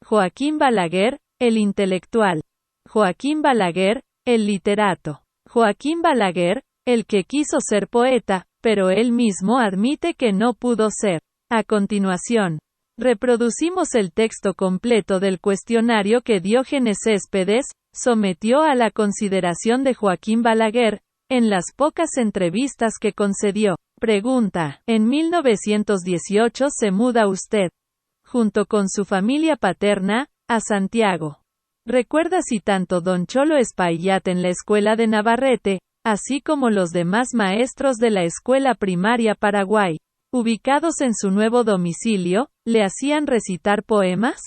Joaquín Balaguer, el intelectual. Joaquín Balaguer, el literato. Joaquín Balaguer, el que quiso ser poeta, pero él mismo admite que no pudo ser. A continuación, reproducimos el texto completo del cuestionario que Diógenes Céspedes sometió a la consideración de Joaquín Balaguer, en las pocas entrevistas que concedió. Pregunta: en 1918 se muda usted, junto con su familia paterna, a Santiago. ¿Recuerda si tanto don Cholo Espaillat en la escuela de Navarrete, así como los demás maestros de la escuela primaria Paraguay, ubicados en su nuevo domicilio, le hacían recitar poemas?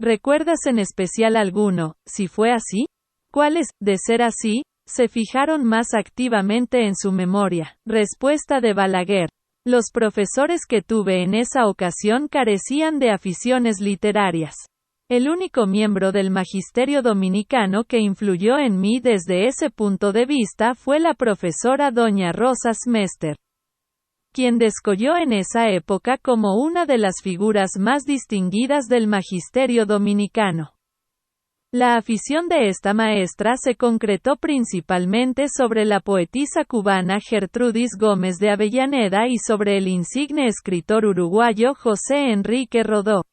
¿Recuerdas en especial alguno, si fue así? ¿Cuáles, de ser así, se fijaron más activamente en su memoria? Respuesta de Balaguer: los profesores que tuve en esa ocasión carecían de aficiones literarias. El único miembro del magisterio dominicano que influyó en mí desde ese punto de vista fue la profesora doña Rosa Smester, quien descolló en esa época como una de las figuras más distinguidas del magisterio dominicano. La afición de esta maestra se concretó principalmente sobre la poetisa cubana Gertrudis Gómez de Avellaneda y sobre el insigne escritor uruguayo José Enrique Rodó.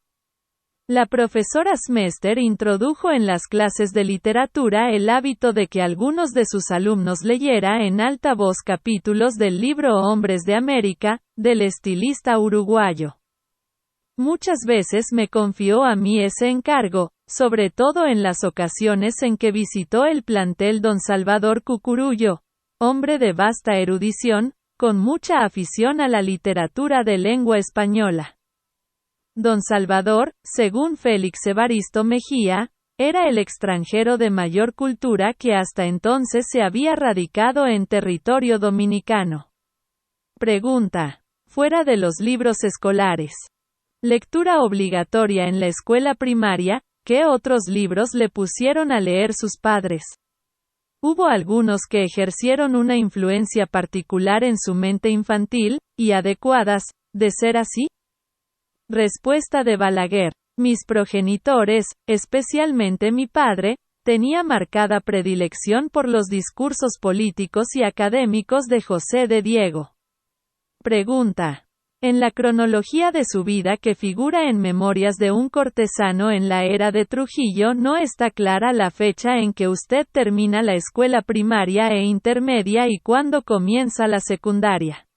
La profesora Smester introdujo en las clases de literatura el hábito de que algunos de sus alumnos leyera en alta voz capítulos del libro Hombres de América, del estilista uruguayo. Muchas veces me confió a mí ese encargo, sobre todo en las ocasiones en que visitó el plantel don Salvador Cucurullo, hombre de vasta erudición, con mucha afición a la literatura de lengua española. Don Salvador, según Félix Evaristo Mejía, era el extranjero de mayor cultura que hasta entonces se había radicado en territorio dominicano. Pregunta: fuera de los libros escolares, lectura obligatoria en la escuela primaria, ¿qué otros libros le pusieron a leer sus padres? ¿Hubo algunos que ejercieron una influencia particular en su mente infantil, y adecuadas, de ser así? Respuesta de Balaguer: mis progenitores, especialmente mi padre, tenía marcada predilección por los discursos políticos y académicos de José de Diego. Pregunta: en la cronología de su vida que figura en Memorias de un cortesano en la era de Trujillo no está clara la fecha en que usted termina la escuela primaria e intermedia y cuándo comienza la secundaria.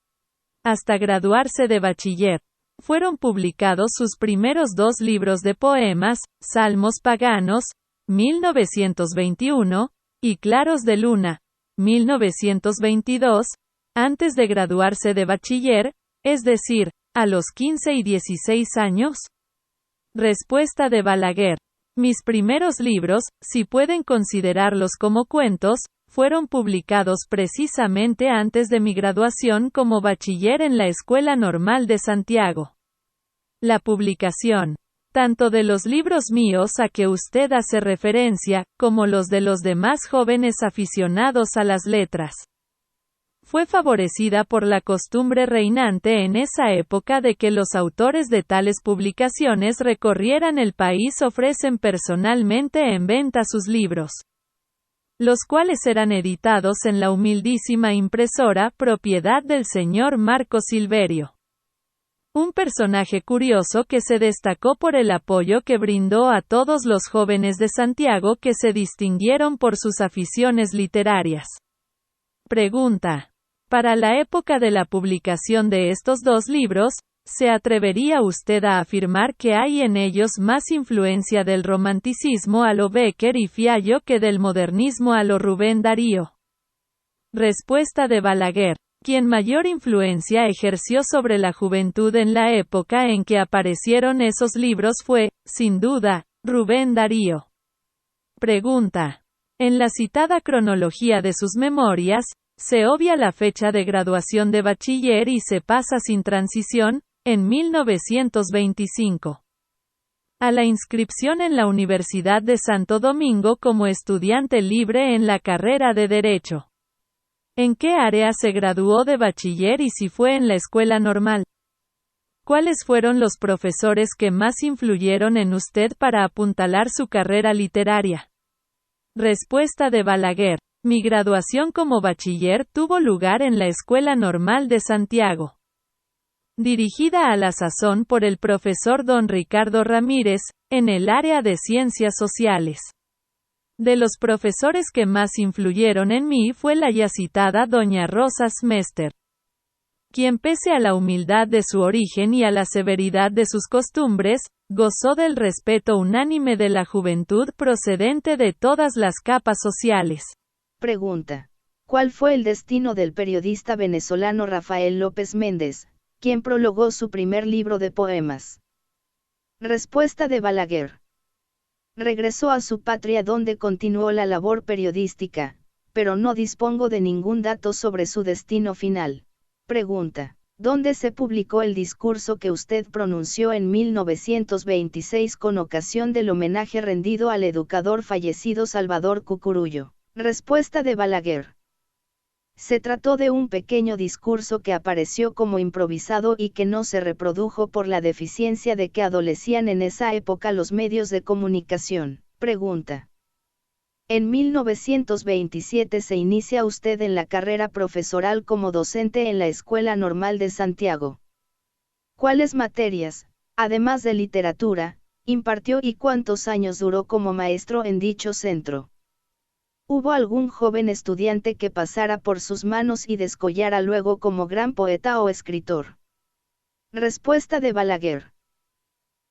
Hasta graduarse de bachiller, fueron publicados sus primeros 2 libros de poemas, Salmos Paganos, 1921, y Claros de Luna, 1922, antes de graduarse de bachiller, es decir, a los 15 y 16 años. Respuesta de Balaguer: mis primeros libros, si pueden considerarlos como cuentos, fueron publicados precisamente antes de mi graduación como bachiller en la Escuela Normal de Santiago. La publicación, tanto de los libros míos a que usted hace referencia, como los de los demás jóvenes aficionados a las letras, fue favorecida por la costumbre reinante en esa época de que los autores de tales publicaciones recorrieran el país ofrecen personalmente en venta sus libros, los cuales eran editados en la humildísima impresora propiedad del señor Marco Silverio. Un personaje curioso que se destacó por el apoyo que brindó a todos los jóvenes de Santiago que se distinguieron por sus aficiones literarias. Pregunta: para la época de la publicación de estos 2 libros, ¿se atrevería usted a afirmar que hay en ellos más influencia del romanticismo a lo Bécquer y Fiallo que del modernismo a lo Rubén Darío? Respuesta de Balaguer: quien mayor influencia ejerció sobre la juventud en la época en que aparecieron esos libros fue, sin duda, Rubén Darío. Pregunta: en la citada cronología de sus memorias, se obvia la fecha de graduación de bachiller y se pasa sin transición, en 1925, a la inscripción en la Universidad de Santo Domingo como estudiante libre en la carrera de Derecho. ¿En qué área se graduó de bachiller y si fue en la escuela normal? ¿Cuáles fueron los profesores que más influyeron en usted para apuntalar su carrera literaria? Respuesta de Balaguer. Mi graduación como bachiller tuvo lugar en la Escuela Normal de Santiago, dirigida a la sazón por el profesor don Ricardo Ramírez, en el área de Ciencias Sociales. De los profesores que más influyeron en mí fue la ya citada doña Rosa Smester, quien pese a la humildad de su origen y a la severidad de sus costumbres, gozó del respeto unánime de la juventud procedente de todas las capas sociales. Pregunta. ¿Cuál fue el destino del periodista venezolano Rafael López Méndez, quien prologó su primer libro de poemas? Respuesta de Balaguer. Regresó a su patria donde continuó la labor periodística, pero no dispongo de ningún dato sobre su destino final. Pregunta. ¿Dónde se publicó el discurso que usted pronunció en 1926 con ocasión del homenaje rendido al educador fallecido Salvador Cucurullo? Respuesta de Balaguer. Se trató de un pequeño discurso que apareció como improvisado y que no se reprodujo por la deficiencia de que adolecían en esa época los medios de comunicación. Pregunta. En 1927 se inicia usted en la carrera profesoral como docente en la Escuela Normal de Santiago. ¿Cuáles materias, además de literatura, impartió y cuántos años duró como maestro en dicho centro? ¿Hubo algún joven estudiante que pasara por sus manos y descollara luego como gran poeta o escritor? Respuesta de Balaguer.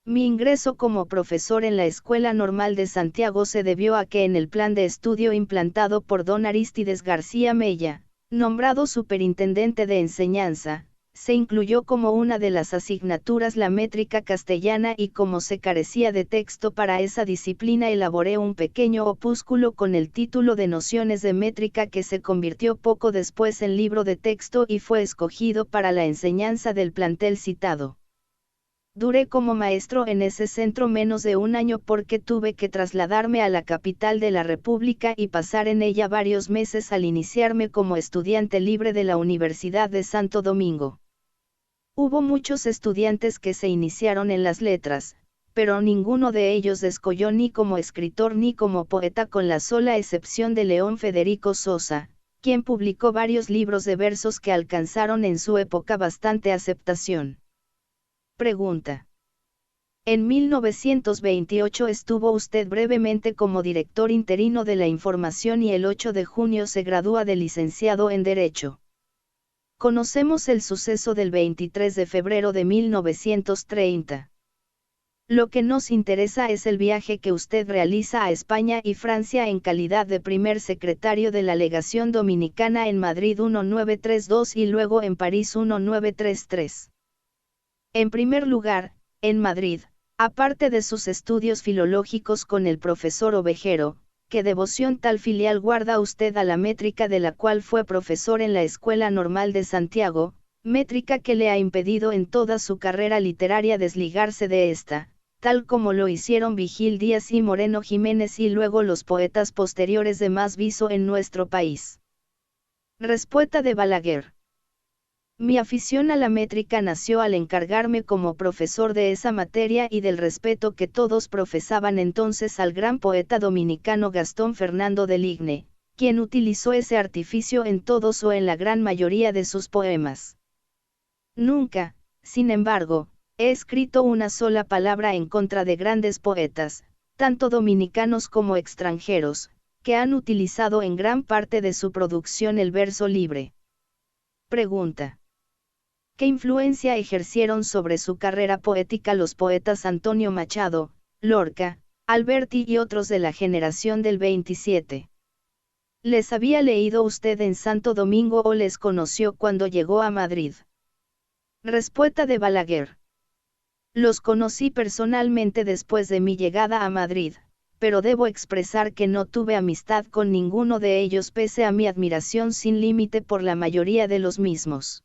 Mi ingreso como profesor en la Escuela Normal de Santiago se debió a que en el plan de estudio implantado por don Arístides García Mella, nombrado superintendente de enseñanza, se incluyó como una de las asignaturas la métrica castellana y como se carecía de texto para esa disciplina elaboré un pequeño opúsculo con el título de Nociones de Métrica que se convirtió poco después en libro de texto y fue escogido para la enseñanza del plantel citado. Duré como maestro en ese centro menos de un año porque tuve que trasladarme a la capital de la República y pasar en ella varios meses al iniciarme como estudiante libre de la Universidad de Santo Domingo. Hubo muchos estudiantes que se iniciaron en las letras, pero ninguno de ellos descolló ni como escritor ni como poeta con la sola excepción de León Federico Sosa, quien publicó varios libros de versos que alcanzaron en su época bastante aceptación. Pregunta. En 1928 estuvo usted brevemente como director interino de la Información y el 8 de junio se gradúa de licenciado en Derecho. Conocemos el suceso del 23 de febrero de 1930. Lo que nos interesa es el viaje que usted realiza a España y Francia en calidad de primer secretario de la Legación Dominicana en Madrid 1932 y luego en París 1933. En primer lugar, en Madrid, aparte de sus estudios filológicos con el profesor Ovejero, ¿qué devoción tal filial guarda usted a la métrica de la cual fue profesor en la Escuela Normal de Santiago, métrica que le ha impedido en toda su carrera literaria desligarse de esta, tal como lo hicieron Vigil Díaz y Moreno Jiménez y luego los poetas posteriores de más viso en nuestro país? Respuesta de Balaguer. Mi afición a la métrica nació al encargarme como profesor de esa materia y del respeto que todos profesaban entonces al gran poeta dominicano Gastón Fernando de Ligne, quien utilizó ese artificio en todos o en la gran mayoría de sus poemas. Nunca, sin embargo, he escrito una sola palabra en contra de grandes poetas, tanto dominicanos como extranjeros, que han utilizado en gran parte de su producción el verso libre. Pregunta. ¿Qué influencia ejercieron sobre su carrera poética los poetas Antonio Machado, Lorca, Alberti y otros de la generación del 27? ¿Les había leído usted en Santo Domingo o les conoció cuando llegó a Madrid? Respuesta de Balaguer. Los conocí personalmente después de mi llegada a Madrid, pero debo expresar que no tuve amistad con ninguno de ellos pese a mi admiración sin límite por la mayoría de los mismos.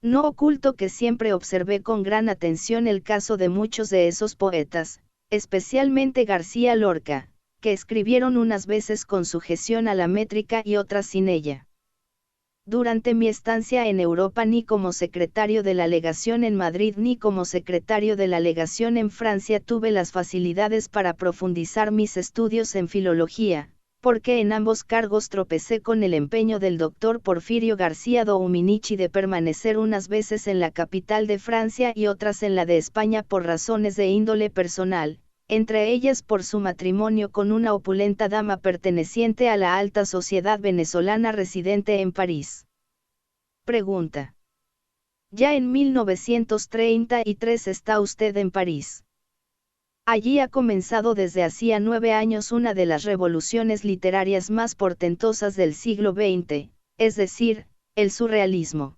No oculto que siempre observé con gran atención el caso de muchos de esos poetas, especialmente García Lorca, que escribieron unas veces con sujeción a la métrica y otras sin ella. Durante mi estancia en Europa ni como secretario de la legación en Madrid ni como secretario de la legación en Francia tuve las facilidades para profundizar mis estudios en filología, porque en ambos cargos tropecé con el empeño del doctor Porfirio García Dominici de permanecer unas veces en la capital de Francia y otras en la de España por razones de índole personal, entre ellas por su matrimonio con una opulenta dama perteneciente a la alta sociedad venezolana residente en París. Pregunta. Ya en 1933 está usted en París. Allí ha comenzado desde hacía 9 años una de las revoluciones literarias más portentosas del siglo XX, es decir, el surrealismo.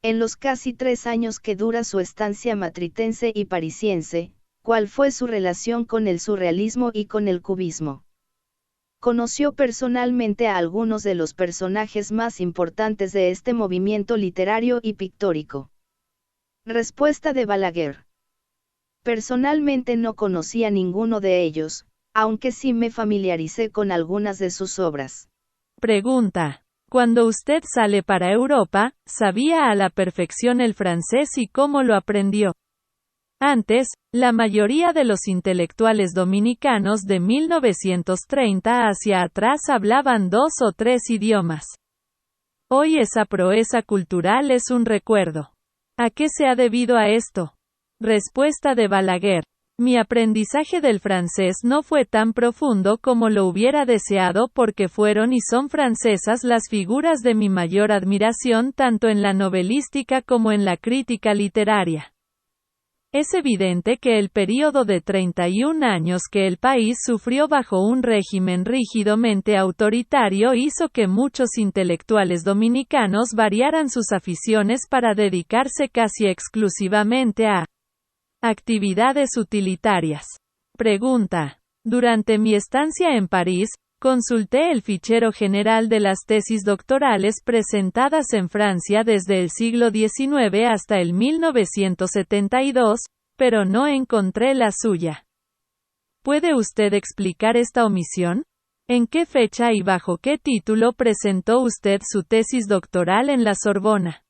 En los casi 3 años que dura su estancia matritense y parisiense, ¿cuál fue su relación con el surrealismo y con el cubismo? Conoció personalmente a algunos de los personajes más importantes de este movimiento literario y pictórico. Respuesta de Balaguer. Personalmente no conocí a ninguno de ellos, aunque sí me familiaricé con algunas de sus obras. Pregunta. Cuando usted sale para Europa, ¿sabía a la perfección el francés y cómo lo aprendió? Antes, la mayoría de los intelectuales dominicanos de 1930 hacia atrás hablaban 2 o 3 idiomas. Hoy esa proeza cultural es un recuerdo. ¿A qué se ha debido a esto? Respuesta de Balaguer. Mi aprendizaje del francés no fue tan profundo como lo hubiera deseado porque fueron y son francesas las figuras de mi mayor admiración tanto en la novelística como en la crítica literaria. Es evidente que el período de 31 años que el país sufrió bajo un régimen rígidamente autoritario hizo que muchos intelectuales dominicanos variaran sus aficiones para dedicarse casi exclusivamente a actividades utilitarias. Pregunta. Durante mi estancia en París, consulté el fichero general de las tesis doctorales presentadas en Francia desde el siglo XIX hasta el 1972, pero no encontré la suya. ¿Puede usted explicar esta omisión? ¿En qué fecha y bajo qué título presentó usted su tesis doctoral en la Sorbona?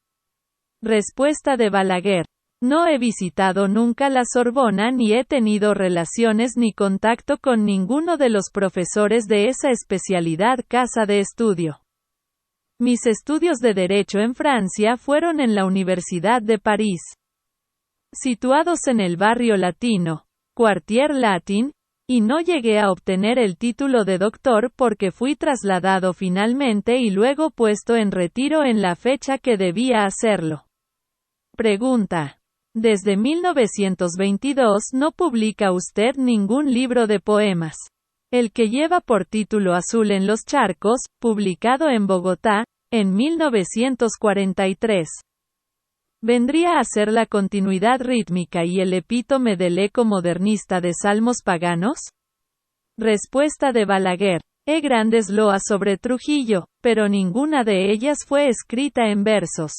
Respuesta de Balaguer. No he visitado nunca la Sorbona ni he tenido relaciones ni contacto con ninguno de los profesores de esa especialidad casa de estudio. Mis estudios de Derecho en Francia fueron en la Universidad de París. Situados en el barrio latino, Quartier Latin, y no llegué a obtener el título de doctor porque fui trasladado finalmente y luego puesto en retiro en la fecha que debía hacerlo. Pregunta. Desde 1922 no publica usted ningún libro de poemas. El que lleva por título Azul en los charcos, publicado en Bogotá, en 1943. ¿Vendría a ser la continuidad rítmica y el epítome del eco modernista de salmos paganos? Respuesta de Balaguer. He grandes loas sobre Trujillo, pero ninguna de ellas fue escrita en versos.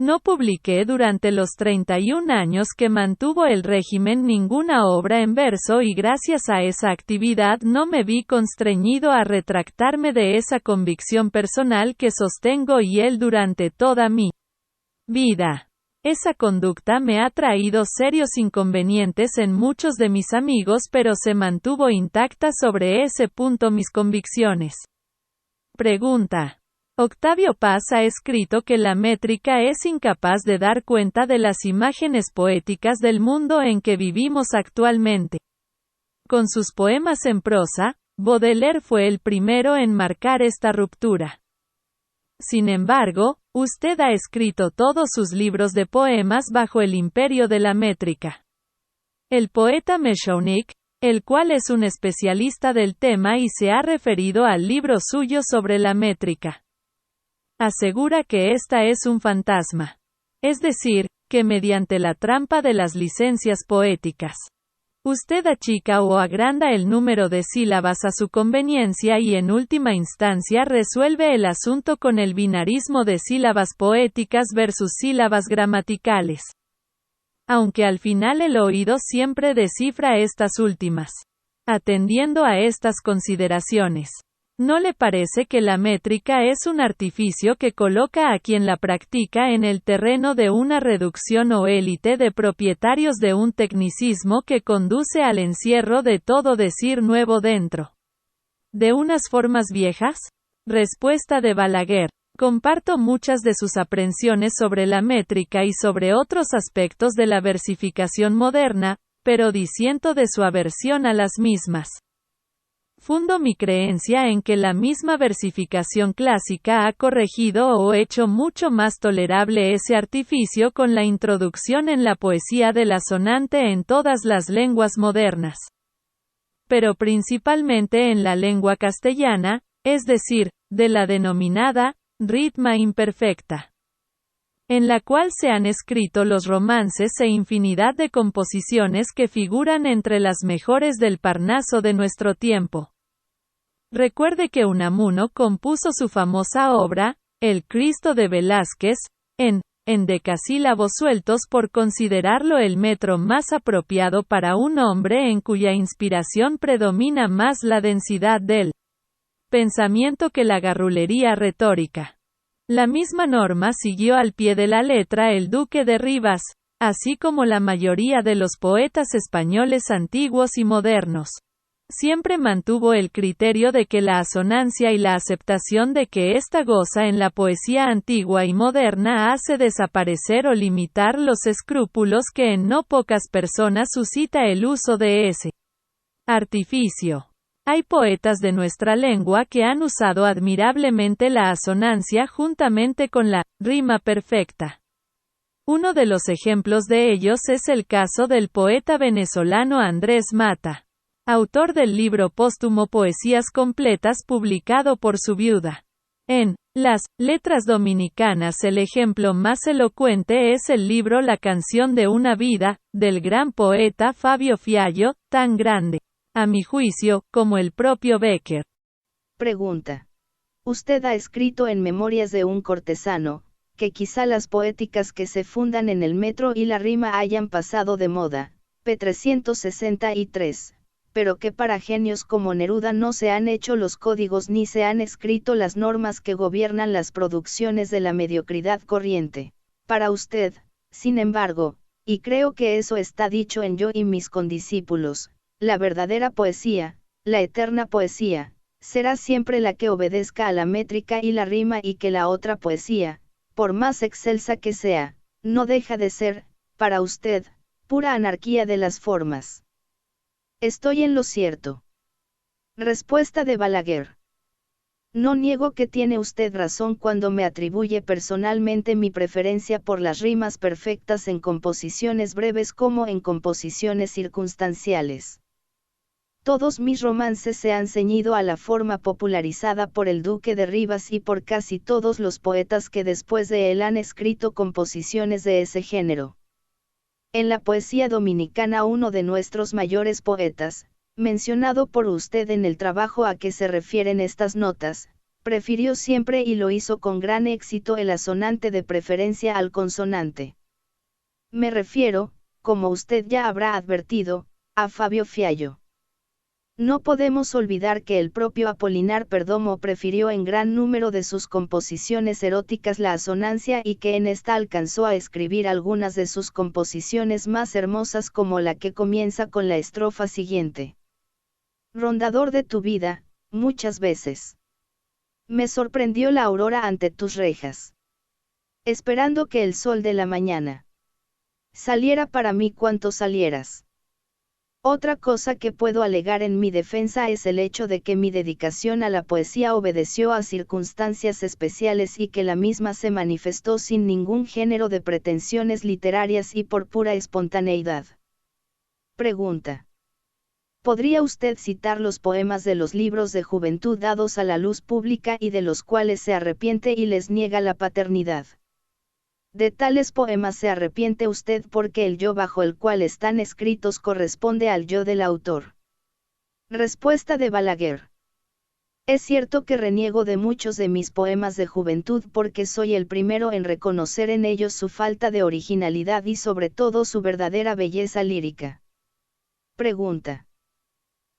No publiqué durante los 31 años que mantuvo el régimen ninguna obra en verso y gracias a esa actividad no me vi constreñido a retractarme de esa convicción personal que sostengo y él durante toda mi vida. Esa conducta me ha traído serios inconvenientes en muchos de mis amigos pero se mantuvo intacta sobre ese punto mis convicciones. Pregunta. Octavio Paz ha escrito que la métrica es incapaz de dar cuenta de las imágenes poéticas del mundo en que vivimos actualmente. Con sus poemas en prosa, Baudelaire fue el primero en marcar esta ruptura. Sin embargo, usted ha escrito todos sus libros de poemas bajo el imperio de la métrica. El poeta Mechounik, el cual es un especialista del tema y se ha referido al libro suyo sobre la métrica, asegura que esta es un fantasma. Es decir, que mediante la trampa de las licencias poéticas, usted achica o agranda el número de sílabas a su conveniencia y en última instancia resuelve el asunto con el binarismo de sílabas poéticas versus sílabas gramaticales. Aunque al final el oído siempre descifra estas últimas. Atendiendo a estas consideraciones, ¿No le parece que la métrica es un artificio que coloca a quien la practica en el terreno de una reducción o élite de propietarios de un tecnicismo que conduce al encierro de todo decir nuevo dentro de unas formas viejas? Respuesta de Balaguer. Comparto muchas de sus aprensiones sobre la métrica y sobre otros aspectos de la versificación moderna, pero disiento de su aversión a las mismas. Fundo mi creencia en que la misma versificación clásica ha corregido o hecho mucho más tolerable ese artificio con la introducción en la poesía de la sonante en todas las lenguas modernas. Pero principalmente en la lengua castellana, es decir, de la denominada ritma imperfecta, en la cual se han escrito los romances e infinidad de composiciones que figuran entre las mejores del Parnaso de nuestro tiempo. Recuerde que Unamuno compuso su famosa obra, El Cristo de Velázquez, en decasílabos sueltos por considerarlo el metro más apropiado para un hombre en cuya inspiración predomina más la densidad del pensamiento que la garrulería retórica. La misma norma siguió al pie de la letra el Duque de Rivas, así como la mayoría de los poetas españoles antiguos y modernos. Siempre mantuvo el criterio de que la asonancia y la aceptación de que ésta goza en la poesía antigua y moderna hace desaparecer o limitar los escrúpulos que en no pocas personas suscita el uso de ese artificio. Hay poetas de nuestra lengua que han usado admirablemente la asonancia juntamente con la rima perfecta. Uno de los ejemplos de ellos es el caso del poeta venezolano Andrés Mata, autor del libro póstumo Poesías Completas publicado por su viuda. En las letras dominicanas el ejemplo más elocuente es el libro La canción de una vida, del gran poeta Fabio Fiallo, tan grande, a mi juicio, como el propio Bécquer. Pregunta. Usted ha escrito en Memorias de un cortesano, que quizá las poéticas que se fundan en el metro y la rima hayan pasado de moda, p. 363, pero que para genios como Neruda no se han hecho los códigos ni se han escrito las normas que gobiernan las producciones de la mediocridad corriente. Para usted, sin embargo, y creo que eso está dicho en Yo y mis condiscípulos, la verdadera poesía, la eterna poesía, será siempre la que obedezca a la métrica y la rima y que la otra poesía, por más excelsa que sea, no deja de ser, para usted, pura anarquía de las formas. ¿Estoy en lo cierto? Respuesta de Balaguer. No niego que tiene usted razón cuando me atribuye personalmente mi preferencia por las rimas perfectas en composiciones breves como en composiciones circunstanciales. Todos mis romances se han ceñido a la forma popularizada por el Duque de Rivas y por casi todos los poetas que después de él han escrito composiciones de ese género. En la poesía dominicana uno de nuestros mayores poetas, mencionado por usted en el trabajo a que se refieren estas notas, prefirió siempre y lo hizo con gran éxito el asonante de preferencia al consonante. Me refiero, como usted ya habrá advertido, a Fabio Fiallo. No podemos olvidar que el propio Apolinar Perdomo prefirió en gran número de sus composiciones eróticas la asonancia y que en esta alcanzó a escribir algunas de sus composiciones más hermosas como la que comienza con la estrofa siguiente. Rondador de tu vida, muchas veces me sorprendió la aurora ante tus rejas, esperando que el sol de la mañana saliera para mí cuanto salieras. Otra cosa que puedo alegar en mi defensa es el hecho de que mi dedicación a la poesía obedeció a circunstancias especiales y que la misma se manifestó sin ningún género de pretensiones literarias y por pura espontaneidad. Pregunta. ¿Podría usted citar los poemas de los libros de juventud dados a la luz pública y de los cuales se arrepiente y les niega la paternidad? De tales poemas se arrepiente usted porque el yo bajo el cual están escritos corresponde al yo del autor. Respuesta de Balaguer. Es cierto que reniego de muchos de mis poemas de juventud porque soy el primero en reconocer en ellos su falta de originalidad y sobre todo su verdadera belleza lírica. Pregunta.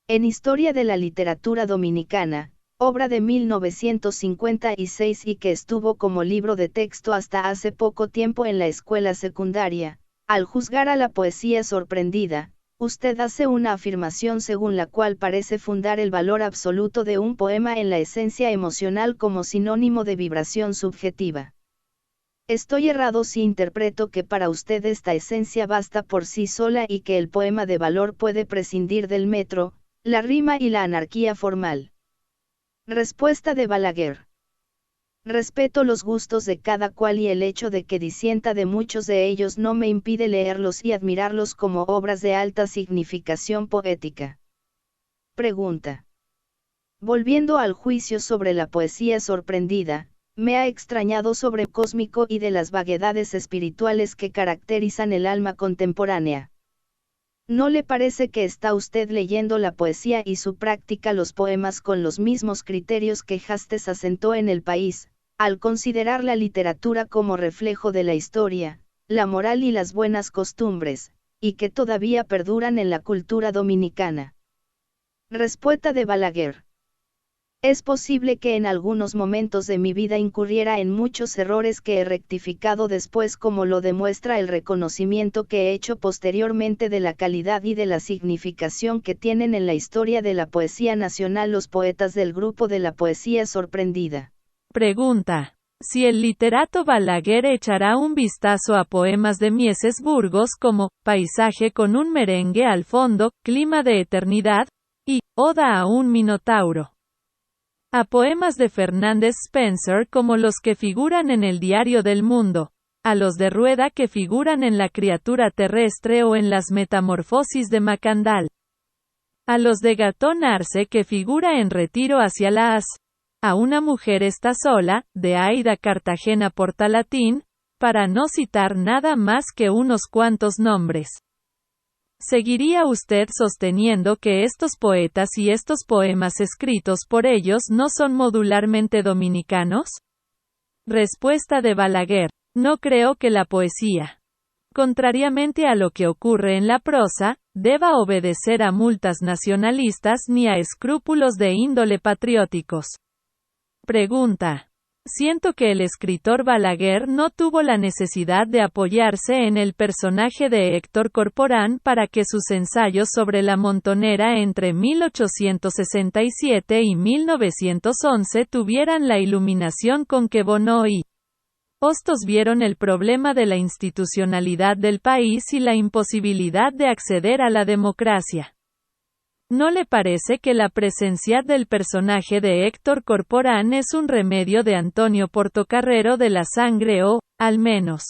En Historia de la Literatura Dominicana, obra de 1956 y que estuvo como libro de texto hasta hace poco tiempo en la escuela secundaria. Al juzgar a la poesía sorprendida, usted hace una afirmación según la cual parece fundar el valor absoluto de un poema en la esencia emocional como sinónimo de vibración subjetiva. Estoy errado si interpreto que para usted esta esencia basta por sí sola y que el poema de valor puede prescindir del metro, la rima y la anarquía formal. Respuesta de Balaguer. Respeto los gustos de cada cual y el hecho de que disienta de muchos de ellos no me impide leerlos y admirarlos como obras de alta significación poética. Pregunta. Volviendo al juicio sobre la poesía sorprendida, me ha extrañado sobre cósmico y de las vaguedades espirituales que caracterizan el alma contemporánea. ¿No le parece que está usted leyendo la poesía y su práctica los poemas con los mismos criterios que Jastes asentó en el país, al considerar la literatura como reflejo de la historia, la moral y las buenas costumbres, y que todavía perduran en la cultura dominicana? Respuesta de Balaguer. Es posible que en algunos momentos de mi vida incurriera en muchos errores que he rectificado después, como lo demuestra el reconocimiento que he hecho posteriormente de la calidad y de la significación que tienen en la historia de la poesía nacional los poetas del grupo de la poesía sorprendida. Pregunta. Si el literato Balaguer echará un vistazo a poemas de Mieses Burgos como Paisaje con un merengue al fondo, Clima de eternidad y Oda a un minotauro. A poemas de Fernández Spencer como los que figuran en el Diario del Mundo, a los de Rueda que figuran en La criatura terrestre o en Las metamorfosis de Macandal, a los de Gatón Arce que figura en Retiro hacia la As, a Una mujer está sola, de Aida Cartagena Portalatín, para no citar nada más que unos cuantos nombres. ¿Seguiría usted sosteniendo que estos poetas y estos poemas escritos por ellos no son modularmente dominicanos? Respuesta de Balaguer. No creo que la poesía, contrariamente a lo que ocurre en la prosa, deba obedecer a multas nacionalistas ni a escrúpulos de índole patrióticos. Pregunta. Siento que el escritor Balaguer no tuvo la necesidad de apoyarse en el personaje de Héctor Corporán para que sus ensayos sobre la montonera entre 1867 y 1911 tuvieran la iluminación con que Bonó y Hostos vieron el problema de la institucionalidad del país y la imposibilidad de acceder a la democracia. ¿No le parece que la presencia del personaje de Héctor Corporán es un remedio de Antonio Portocarrero de la sangre o, al menos,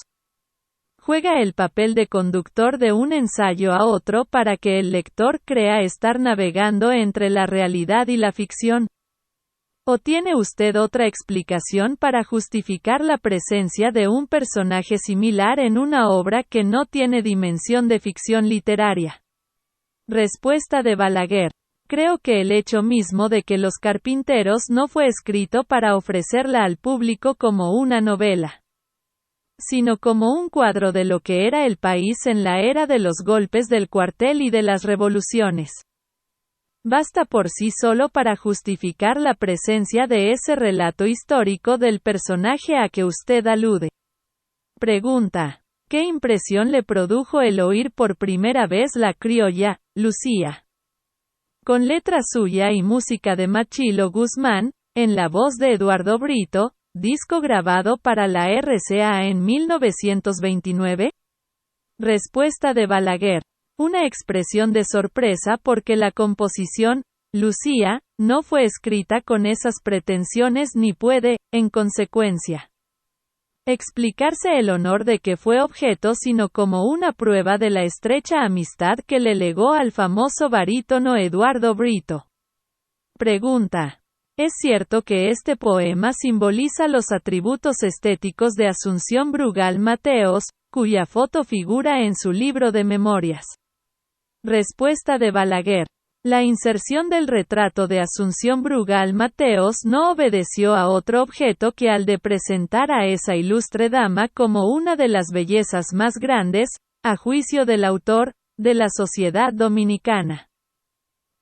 juega el papel de conductor de un ensayo a otro para que el lector crea estar navegando entre la realidad y la ficción? ¿O tiene usted otra explicación para justificar la presencia de un personaje similar en una obra que no tiene dimensión de ficción literaria? Respuesta de Balaguer. Creo que el hecho mismo de que Los carpinteros no fue escrito para ofrecerla al público como una novela, sino como un cuadro de lo que era el país en la era de los golpes del cuartel y de las revoluciones, basta por sí solo para justificar la presencia de ese relato histórico del personaje a que usted alude. Pregunta. ¿Qué impresión le produjo el oír por primera vez La criolla, Lucía? Con letra suya y música de Machilo Guzmán, en la voz de Eduardo Brito, disco grabado para la RCA en 1929. Respuesta de Balaguer. Una expresión de sorpresa porque la composición, Lucía, no fue escrita con esas pretensiones ni puede, en consecuencia, explicarse el honor de que fue objeto sino como una prueba de la estrecha amistad que le legó al famoso barítono Eduardo Brito. Pregunta. ¿Es cierto que este poema simboliza los atributos estéticos de Asunción Brugal Mateos, cuya foto figura en su libro de memorias? Respuesta de Balaguer. La inserción del retrato de Asunción Brugal Mateos no obedeció a otro objeto que al de presentar a esa ilustre dama como una de las bellezas más grandes, a juicio del autor, de la sociedad dominicana.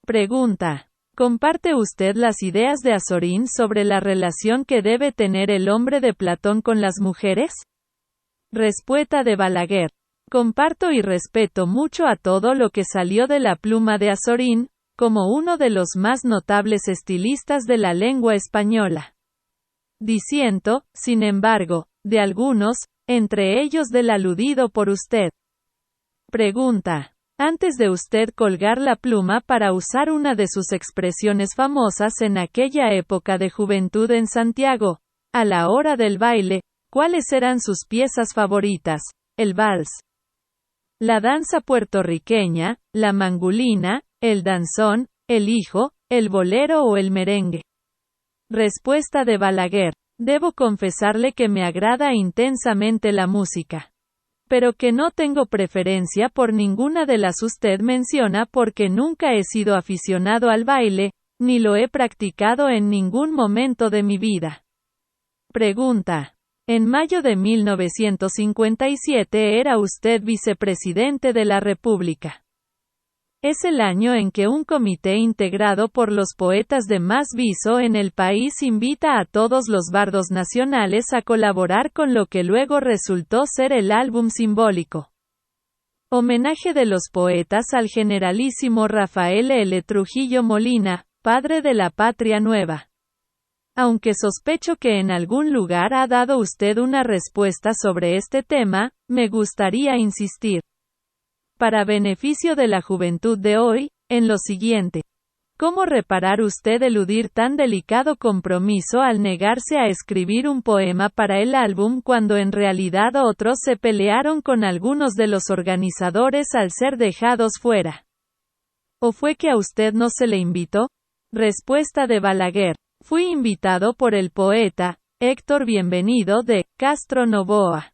Pregunta. ¿Comparte usted las ideas de Azorín sobre la relación que debe tener el hombre de Platón con las mujeres? Respuesta de Balaguer. Comparto y respeto mucho a todo lo que salió de la pluma de Azorín, como uno de los más notables estilistas de la lengua española. Disiento, sin embargo, de algunos, entre ellos del aludido por usted. Pregunta. Antes de usted colgar la pluma para usar una de sus expresiones famosas en aquella época de juventud en Santiago, a la hora del baile, ¿cuáles eran sus piezas favoritas? El vals, la danza puertorriqueña, la mangulina, el danzón, el hijo, el bolero o el merengue. Respuesta de Balaguer. Debo confesarle que me agrada intensamente la música, pero que no tengo preferencia por ninguna de las usted menciona porque nunca he sido aficionado al baile, ni lo he practicado en ningún momento de mi vida. Pregunta. En mayo de 1957 era usted vicepresidente de la República. Es el año en que un comité integrado por los poetas de más viso en el país invita a todos los bardos nacionales a colaborar con lo que luego resultó ser el álbum simbólico. Homenaje de los poetas al generalísimo Rafael L. Trujillo Molina, padre de la patria nueva. Aunque sospecho que en algún lugar ha dado usted una respuesta sobre este tema, me gustaría insistir, para beneficio de la juventud de hoy, en lo siguiente. ¿Cómo reparar usted eludir tan delicado compromiso al negarse a escribir un poema para el álbum cuando en realidad otros se pelearon con algunos de los organizadores al ser dejados fuera? ¿O fue que a usted no se le invitó? Respuesta de Balaguer. Fui invitado por el poeta, Héctor Bienvenido de Castro Novoa,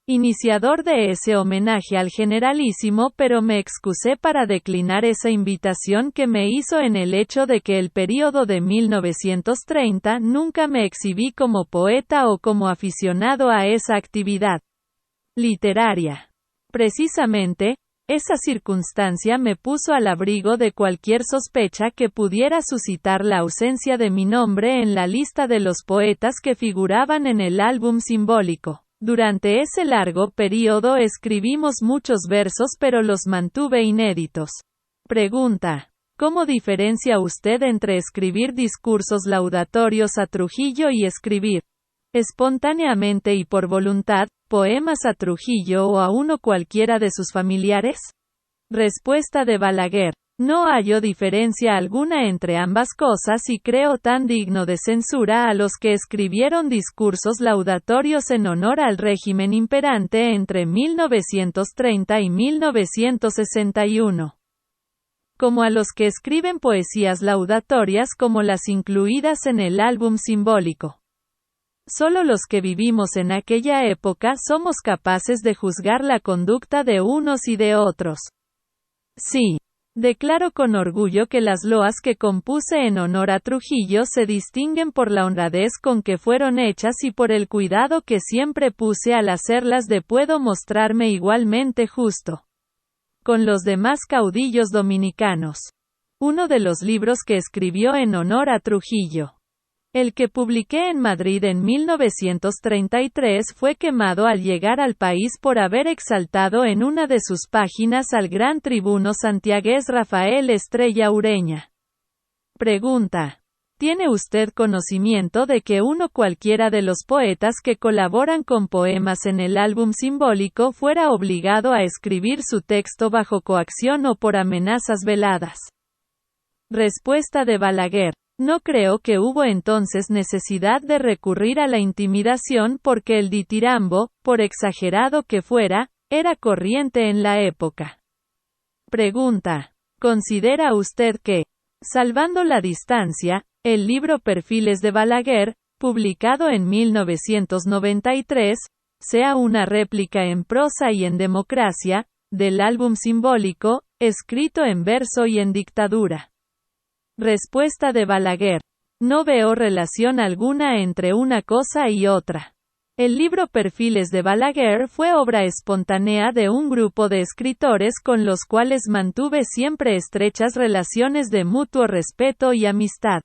iniciador de ese homenaje al generalísimo, pero me excusé para declinar esa invitación que me hizo en el hecho de que el período de 1930 nunca me exhibí como poeta o como aficionado a esa actividad literaria. Precisamente, esa circunstancia me puso al abrigo de cualquier sospecha que pudiera suscitar la ausencia de mi nombre en la lista de los poetas que figuraban en el álbum simbólico. Durante ese largo periodo escribimos muchos versos pero los mantuve inéditos. Pregunta. ¿Cómo diferencia usted entre escribir discursos laudatorios a Trujillo y escribir, espontáneamente y por voluntad, poemas a Trujillo o a uno cualquiera de sus familiares? Respuesta de Balaguer. No hallo diferencia alguna entre ambas cosas y creo tan digno de censura a los que escribieron discursos laudatorios en honor al régimen imperante entre 1930 y 1961. Como a los que escriben poesías laudatorias como las incluidas en el álbum simbólico. Solo los que vivimos en aquella época somos capaces de juzgar la conducta de unos y de otros. Sí. Declaro con orgullo que las loas que compuse en honor a Trujillo se distinguen por la honradez con que fueron hechas y por el cuidado que siempre puse al hacerlas de puedo mostrarme igualmente justo con los demás caudillos dominicanos. Uno de los libros que escribió en honor a Trujillo, el que publiqué en Madrid en 1933, fue quemado al llegar al país por haber exaltado en una de sus páginas al gran tribuno santiagués Rafael Estrella Ureña. Pregunta. ¿Tiene usted conocimiento de que uno cualquiera de los poetas que colaboran con poemas en el álbum simbólico fuera obligado a escribir su texto bajo coacción o por amenazas veladas? Respuesta de Balaguer. No creo que hubo entonces necesidad de recurrir a la intimidación porque el ditirambo, por exagerado que fuera, era corriente en la época. Pregunta. ¿Considera usted que, salvando la distancia, el libro Perfiles de Balaguer, publicado en 1993, sea una réplica en prosa y en democracia, del álbum simbólico, escrito en verso y en dictadura? Respuesta de Balaguer. No veo relación alguna entre una cosa y otra. El libro Perfiles de Balaguer fue obra espontánea de un grupo de escritores con los cuales mantuve siempre estrechas relaciones de mutuo respeto y amistad.